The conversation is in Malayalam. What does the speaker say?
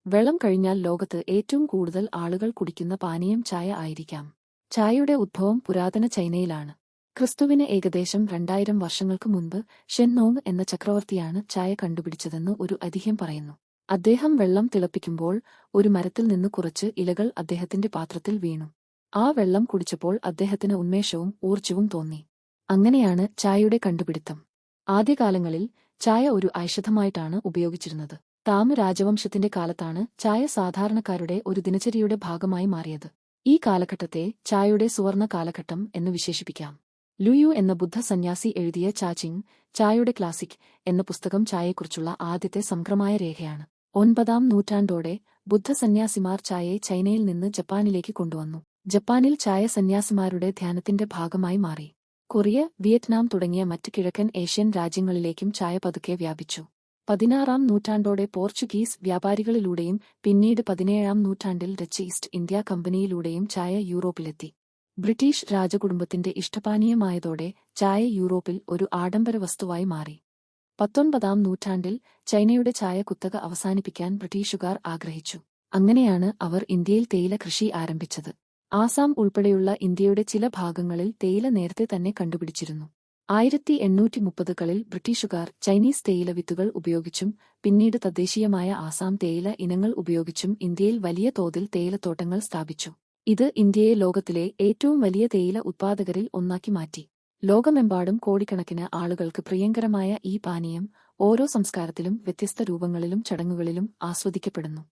വെള്ളം കഴിഞ്ഞാൽ ലോകത്ത് ഏറ്റവും കൂടുതൽ ആളുകൾ കുടിക്കുന്ന പാനീയം ചായ ആയിരിക്കാം. ചായയുടെ ഉദ്ഭവം പുരാതന ചൈനയിലാണ്. ക്രിസ്തുവിന് ഏകദേശം 2000 വർഷങ്ങൾക്ക് മുൻപ് ഷെൻനോങ് എന്ന ചക്രവർത്തിയാണ് ചായ കണ്ടുപിടിച്ചതെന്ന് ഒരു ഐതിഹ്യം പറയുന്നു. അദ്ദേഹം വെള്ളം തിളപ്പിക്കുമ്പോൾ ഒരു മരത്തിൽ നിന്ന് കുറച്ച് ഇലകൾ അദ്ദേഹത്തിന്റെ പാത്രത്തിൽ വീണു. ആ വെള്ളം കുടിച്ചപ്പോൾ അദ്ദേഹത്തിന് ഉന്മേഷവും ഊർജ്ജവും തോന്നി. അങ്ങനെയാണ് ചായയുടെ കണ്ടുപിടുത്തം. ആദ്യകാലങ്ങളിൽ ചായ ഒരു ഔഷധമായിട്ടാണ് ഉപയോഗിച്ചിരുന്നത്. താമ് രാജവംശത്തിന്റെ കാലത്താണ് ചായ സാധാരണക്കാരുടെ ഒരു ദിനചര്യയുടെ ഭാഗമായി മാറിയത്. ഈ കാലഘട്ടത്തെ ചായയുടെ സുവർണ കാലഘട്ടം എന്ന് വിശേഷിപ്പിക്കാം. ലുയു എന്ന ബുദ്ധ സന്യാസി എഴുതിയ ചാച്ചിങ്, ചായയുടെ ക്ലാസിക് എന്ന പുസ്തകം ചായയെക്കുറിച്ചുള്ള ആദ്യത്തെ സമഗ്രമായ രേഖയാണ്. 9ാം നൂറ്റാണ്ടോടെ ബുദ്ധസന്യാസിമാർ ചായയെ ചൈനയിൽ നിന്ന് ജപ്പാനിലേക്ക് കൊണ്ടുവന്നു. ജപ്പാനിൽ ചായ സന്യാസിമാരുടെ ധ്യാനത്തിന്റെ ഭാഗമായി മാറി. കൊറിയ, വിയറ്റ്നാം തുടങ്ങിയ മറ്റ് കിഴക്കൻ ഏഷ്യൻ രാജ്യങ്ങളിലേക്കും ചായ പതുക്കെ വ്യാപിച്ചു. 16ാം നൂറ്റാണ്ടോടെ പോർച്ചുഗീസ് വ്യാപാരികളിലൂടെയും പിന്നീട് 17ാം നൂറ്റാണ്ടിൽ ഡച്ച് ഈസ്റ്റ് ഇന്ത്യാ കമ്പനിയിലൂടെയും ചായ യൂറോപ്പിലെത്തി. ബ്രിട്ടീഷ് രാജകുടുംബത്തിന്റെ ഇഷ്ടപാനീയമായതോടെ ചായ യൂറോപ്പിൽ ഒരു ആഡംബര വസ്തുവായി മാറി. 19ാം നൂറ്റാണ്ടിൽ ചൈനയുടെ ചായ കുത്തക അവസാനിപ്പിക്കാൻ ബ്രിട്ടീഷുകാർ ആഗ്രഹിച്ചു. അങ്ങനെയാണ് അവർ ഇന്ത്യയിൽ തേയില കൃഷി ആരംഭിച്ചത്. ആസാം ഉൾപ്പെടെയുള്ള ഇന്ത്യയുടെ ചില ഭാഗങ്ങളിൽ തേയില നേരത്തെ തന്നെ കണ്ടുപിടിച്ചിരുന്നു. 1830കളിൽ ബ്രിട്ടീഷുകാർ ചൈനീസ് തേയില വിത്തുകൾ ഉപയോഗിച്ചും പിന്നീട് തദ്ദേശീയമായ ആസാം തേയില ഇനങ്ങൾ ഉപയോഗിച്ചും ഇന്ത്യയിൽ വലിയ തോതിൽ തേയിലത്തോട്ടങ്ങൾ സ്ഥാപിച്ചു. ഇത് ഇന്ത്യയെ ലോകത്തിലെ ഏറ്റവും വലിയ തേയില ഉത്പാദകരിൽ ഒന്നാക്കി മാറ്റി. ലോകമെമ്പാടും കോടിക്കണക്കിന് ആളുകൾക്ക് പ്രിയങ്കരമായ ഈ പാനീയം ഓരോ സംസ്കാരത്തിലും വ്യത്യസ്ത രൂപങ്ങളിലും ചടങ്ങുകളിലും ആസ്വദിക്കപ്പെടുന്നു.